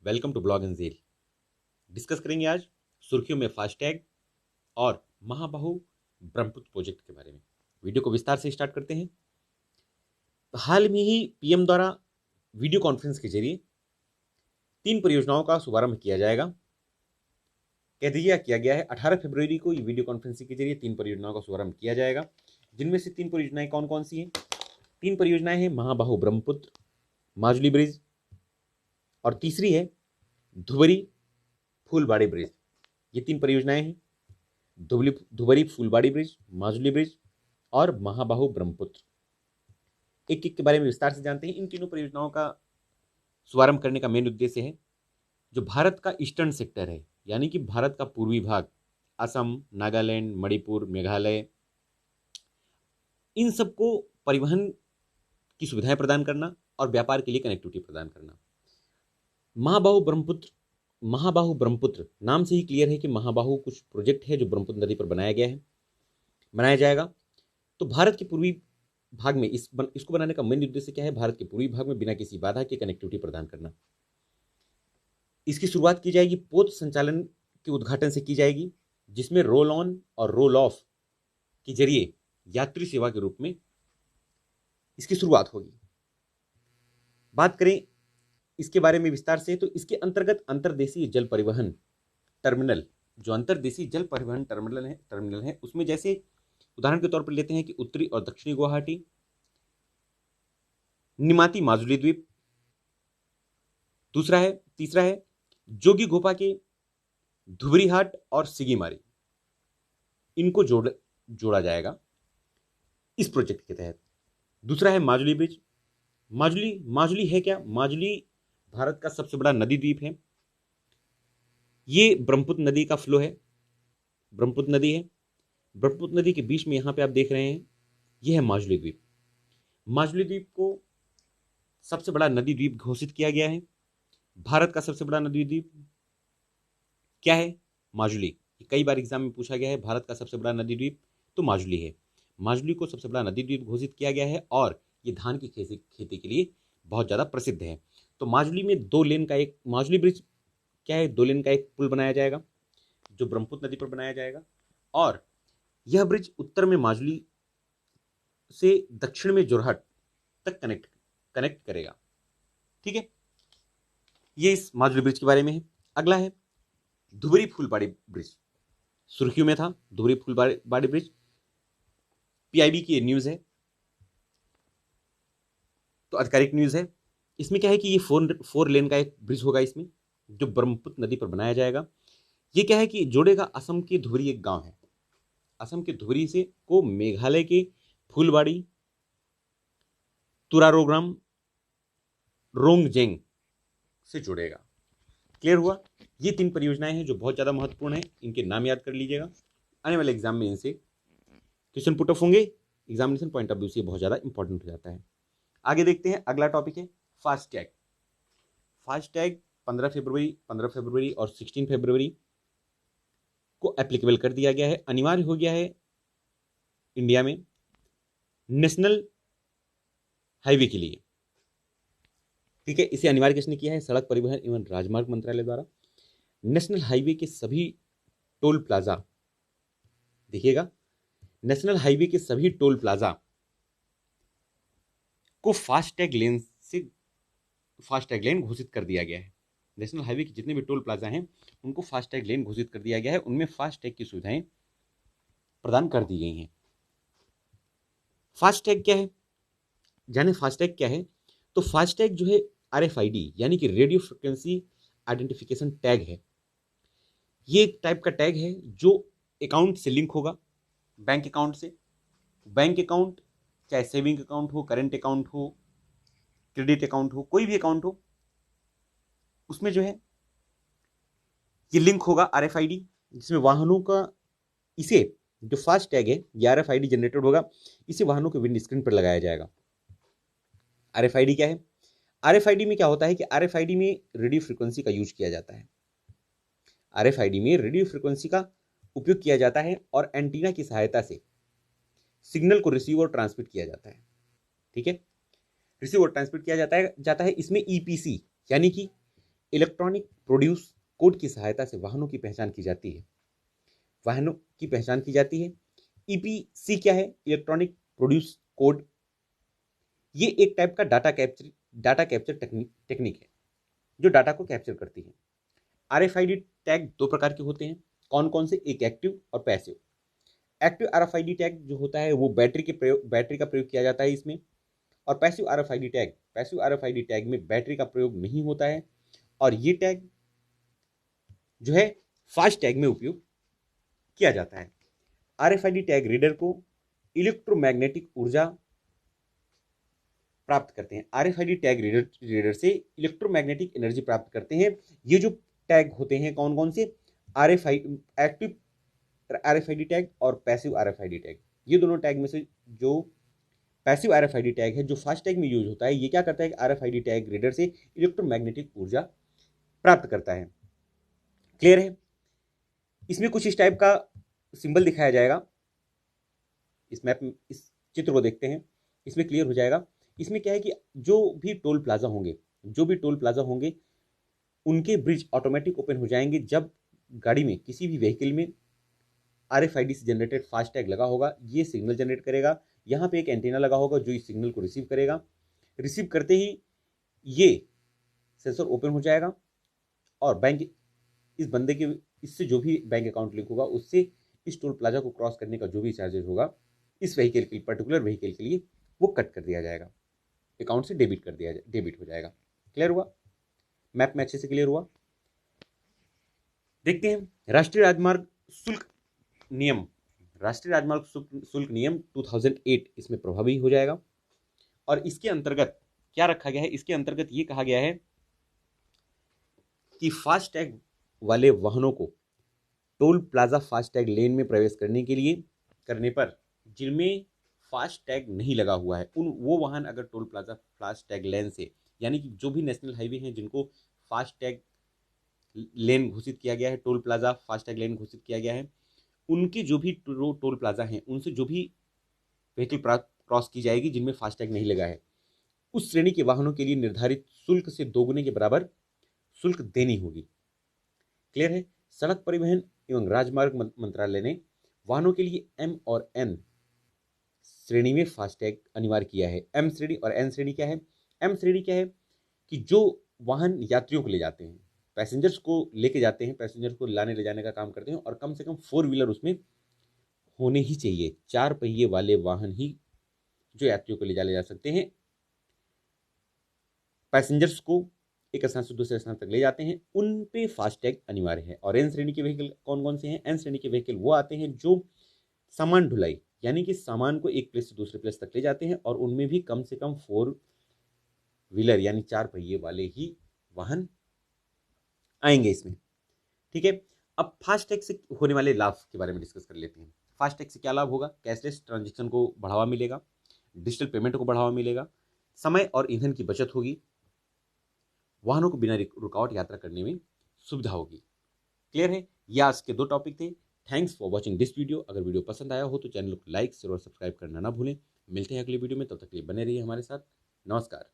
Welcome to blog and jail. Discuss करेंगे आज सुर्खियों में फास्टैग और महाबाहु ब्रह्मपुत्र प्रोजेक्ट के बारे में। वीडियो को विस्तार से स्टार्ट करते हैं। हाल में ही पीएम द्वारा वीडियो कॉन्फ्रेंस के जरिए 3 परियोजनाओं का शुभारंभ किया जाएगा। कह दीजिए किया गया है 18 फरवरी को ये वीडियो कॉन्फ्रेंसिंग के जरिए 3 परियोजनाओं का शुभारंभ किया जाएगा, जिनमें से 3 परियोजनाएं कौन कौन सी हैं। 3 परियोजनाएं हैं महाबाहु ब्रह्मपुत्र, माजुली ब्रिज और तीसरी है धुबरी फूलबाड़ी ब्रिज। ये 3 परियोजनाएं हैं, धुबरी फूलबाड़ी ब्रिज, माजुली ब्रिज और महाबाहु ब्रह्मपुत्र। एक एक के बारे में विस्तार से जानते हैं। इन तीनों परियोजनाओं का शुभारंभ करने का मेन उद्देश्य है जो भारत का ईस्टर्न सेक्टर है, यानी कि भारत का पूर्वी भाग, असम, नागालैंड, मणिपुर, मेघालय, इन सबको परिवहन की सुविधाएं प्रदान करना और व्यापार के लिए कनेक्टिविटी प्रदान करना। महाबाहु ब्रह्मपुत्र नाम से ही क्लियर है कि महाबाहु कुछ प्रोजेक्ट है जो ब्रह्मपुत्र नदी पर बनाया जाएगा। तो भारत के पूर्वी भाग में इसको बनाने का मेन उद्देश्य क्या है? भारत के पूर्वी भाग में बिना किसी बाधा के कनेक्टिविटी प्रदान करना। इसकी शुरुआत की जाएगी पोत संचालन के उद्घाटन से की जाएगी, जिसमें रोल ऑन और रोल ऑफ के जरिए यात्री सेवा के रूप में इसकी शुरुआत होगी। बात करें इसके बारे में विस्तार से, तो इसके अंतर्गत अंतर्देशीय जल परिवहन टर्मिनल, जो अंतर्देशीय जल परिवहन टर्मिनल है उसमें जैसे उदाहरण के तौर पर लेते हैं कि उत्तरी और दक्षिणी गुवाहाटी, निमाती माजुली द्वीप, तीसरा है जोगी घोपा के धुबरी हाट और सिगीमारी, इनको जोड़ा जाएगा इस प्रोजेक्ट के तहत। दूसरा है माजुली ब्रिज। माजुली है क्या? माजुली भारत का सबसे बड़ा नदी द्वीप है। ये ब्रह्मपुत्र नदी का फ्लो है, ब्रह्मपुत्र नदी है। ब्रह्मपुत्र नदी के बीच में यहां पे आप देख रहे हैं, यह है माजुली द्वीप। माजुली द्वीप को सबसे बड़ा नदी द्वीप घोषित किया गया है। भारत का सबसे बड़ा नदी द्वीप क्या है? माजुली। कई बार एग्जाम में पूछा गया है, भारत का सबसे बड़ा नदी द्वीप तो माजुली है। माजुली को सबसे बड़ा नदी द्वीप घोषित किया गया है और ये धान की खेती के लिए बहुत ज्यादा प्रसिद्ध है। तो माजुली में 2 लेन का एक माजुली ब्रिज क्या है? 2 लेन का एक पुल बनाया जाएगा जो ब्रह्मपुत्र नदी पर बनाया जाएगा, और यह ब्रिज उत्तर में माजुली से दक्षिण में जोरहट तक कनेक्ट करेगा। ठीक है, ये इस माजुली ब्रिज के बारे में है। अगला है धुबरी फूलबाड़ी ब्रिज। सुर्खियों में था धुबरी फूलबाड़ी ब्रिज, पीआईबी की न्यूज है, तो आधिकारिक न्यूज है। इसमें क्या है कि ये 4 लेन का एक ब्रिज होगा इसमें, जो ब्रह्मपुत्र नदी पर बनाया जाएगा। ये क्या है कि जोड़ेगा असम की धुबरी, एक गांव है असम के धुबरी से, को मेघालय के फूलबाड़ी, तुरारोग्राम, रोंगजेंग से जोड़ेगा। क्लियर हुआ? ये 3 परियोजनाएं हैं जो बहुत ज्यादा महत्वपूर्ण है, इनके नाम याद कर लीजिएगा। आने वाले एग्जाम में इनसे क्वेश्चन पुट ऑफ होंगे, एग्जामिनेशन पॉइंट ऑफ व्यू से बहुत ज्यादा इंपॉर्टेंट हो जाता है। आगे देखते हैं, अगला टॉपिक है फास्टैग। फास्टैग 15 फरवरी और 16 फरवरी को एप्लीकेबल कर दिया गया है, अनिवार्य हो गया है इंडिया में नेशनल हाईवे के लिए। ठीक है, इसे अनिवार्य किसने किया है? सड़क परिवहन एवं राजमार्ग मंत्रालय द्वारा। नेशनल हाईवे के सभी टोल प्लाजा, देखिएगा, नेशनल हाईवे के सभी टोल प्लाजा को फास्टैग लेन घोषित कर दिया गया है। नेशनल हाईवे के जितने भी टोल प्लाजा हैं उनको फास्टैग लेन घोषित कर दिया गया है, उनमें फास्टैग की सुविधाएं प्रदान कर दी गई हैं। फास्टैग क्या है? जाने फास्टैग क्या है। तो फास्टैग जो है RFID यानी कि रेडियो फ्रिक्वेंसी आइडेंटिफिकेशन टैग है। ये एक टाइप का टैग है जो अकाउंट से लिंक होगा, बैंक अकाउंट से। बैंक अकाउंट चाहे सेविंग अकाउंट हो, करेंट अकाउंट हो, क्रेडिट अकाउंट हो, कोई भी अकाउंट हो, उसमें जो है ये लिंक होगा RFID, जिसमें वाहनों का, इसे जो फास्ट टैग है ये RFID जनरेटेड होगा, इसे वाहनों के विंड स्क्रीन पर लगाया जाएगा। RFID क्या है? RFID में क्या होता है कि RFID में रेडियो फ्रीक्वेंसी का यूज किया जाता है। RFID में रेडियो फ्रीक्वेंसी का उपयोग किया जाता है और एंटीना की सहायता से सिग्नल को रिसीव और ट्रांसमिट किया जाता है। ठीक है, रिसीव और ट्रांसमिट किया जाता है। इसमें EPC यानी कि इलेक्ट्रॉनिक प्रोड्यूस कोड की सहायता से वाहनों की पहचान की जाती है। वाहनों की पहचान की जाती है। ईपीसी क्या है? Electronic produce code. ये एक टाइप का डाटा कैप्चर टेक्निक है जो डाटा को कैप्चर करती है। आरएफआईडी टैग दो प्रकार के होते हैं। कौन कौन से? एक एक्टिव और पैसिव। एक्टिव आरएफआईडी टैग जो होता है वो बैटरी का प्रयोग किया जाता है इसमें। और पैसिव आरएफआईडी टैग में बैटरी का प्रयोग नहीं होता है और ये टैग जो है फास्ट टैग में उपयोग किया जाता है। आरएफआईडी टैग रीडर को इलेक्ट्रोमैग्नेटिक ऊर्जा प्राप्त करते हैं। आरएफआईडी टैग रीडर से इलेक्ट्रोमैग्नेटिक एनर्जी प्राप्त करते हैं। ये जो टैग होते हैं कौन कौन से? एक्टिव आरएफआईडी टैग और पैसिव आरएफआईडी टैग। ये दोनों टैग में से जो पैसिव आरएफआईडी टैग है जो फास्ट टैग में यूज होता है, ये क्या करता है कि आरएफआईडी टैग रीडर से इलेक्ट्रोमैग्नेटिक ऊर्जा प्राप्त करता है। क्लियर है? इसमें कुछ इस टाइप का सिंबल दिखाया जाएगा। इस मैप में इस चित्र को देखते हैं, इसमें क्लियर हो जाएगा। इसमें क्या है कि जो भी टोल प्लाजा होंगे उनके ब्रिज ऑटोमेटिक ओपन हो जाएंगे जब गाड़ी में किसी भी व्हीकल में आरएफआईडी से जनरेटेड फास्ट टैग लगा होगा। ये सिग्नल जनरेट करेगा। यहाँ पे एक एंटीना लगा होगा जो इस सिग्नल को रिसीव करेगा। रिसीव करते ही ये सेंसर ओपन हो जाएगा और बैंक इस बंदे के इससे जो भी बैंक अकाउंट लिंक होगा उससे इस टोल प्लाजा को क्रॉस करने का जो भी चार्जेस होगा इस व्हीकल के पर्टिकुलर व्हीकल के लिए वो कट कर दिया जाएगा, अकाउंट से डेबिट हो जाएगा। क्लियर हुआ? मैप में अच्छे से क्लियर हुआ? देखते हैं राष्ट्रीय राजमार्ग शुल्क नियम 2008 इसमें प्रभावी हो जाएगा। और इसके अंतर्गत क्या रखा गया है? इसके अंतर्गत ये कहा गया है कि फास्ट टैग वाले वाहनों को टोल प्लाजा फास्ट टैग लेन में प्रवेश करने पर जिनमें फास्ट टैग नहीं लगा हुआ है वो वाहन अगर टोल प्लाजा फास्ट टैग लेन से, यानी कि जो भी नेशनल हाईवे हैं जिनको फास्ट टैग लेन घोषित किया गया है, टोल प्लाजा फास्ट टैग लेन घोषित किया गया है, उनके जो भी टोल प्लाजा हैं उनसे जो भी व्हीकल क्रॉस की जाएगी जिनमें फास्ट टैग नहीं लगा है, उस श्रेणी के वाहनों के लिए निर्धारित शुल्क से दोगुने के बराबर शुल्क देनी होगी। क्लियर है? सड़क परिवहन एवं राजमार्ग मंत्रालय ने वाहनों के लिए एम और एन श्रेणी में फास्टैग अनिवार्य किया है। एम श्रेणी और एन श्रेणी क्या है? एम श्रेणी क्या है कि जो वाहन यात्रियों को ले जाते हैं, पैसेंजर्स को लेके जाते हैं, पैसेंजर को लाने ले जाने का काम करते हैं और कम से कम 4 व्हीलर उसमें होने ही चाहिए। 4 पहिए वाले वाहन ही जो यात्रियों को ले जा सकते हैं, पैसेंजर्स को एक स्थान से दूसरे स्थान तक ले जाते हैं, उन पे फास्टैग अनिवार्य है। और एन श्रेणी के व्हीकल कौन कौन से हैं? एन श्रेणी के व्हीकल वो आते हैं जो सामान ढुलाई, यानी कि सामान को एक प्लेस से दूसरे प्लेस तक ले जाते हैं और उनमें भी कम से कम 4 व्हीलर यानी 4 पहिए वाले ही वाहन आएंगे इसमें। ठीक है, अब फास्टैग से होने वाले लाभ के बारे में डिस्कस कर लेते हैं। फास्टैग से क्या लाभ होगा? कैशलेस ट्रांजेक्शन को बढ़ावा मिलेगा, डिजिटल पेमेंट को बढ़ावा मिलेगा, समय और ईंधन की बचत होगी, वाहनों को बिना रुकावट यात्रा करने में सुविधा होगी। क्लियर है? ये आज के 2 टॉपिक थे। Thanks for watching this video. अगर वीडियो पसंद आया हो तो चैनल को लाइक शेयर और सब्सक्राइब करना ना भूलें। मिलते हैं अगली वीडियो में, तब तक के लिए बने रहिए हमारे साथ। नमस्कार।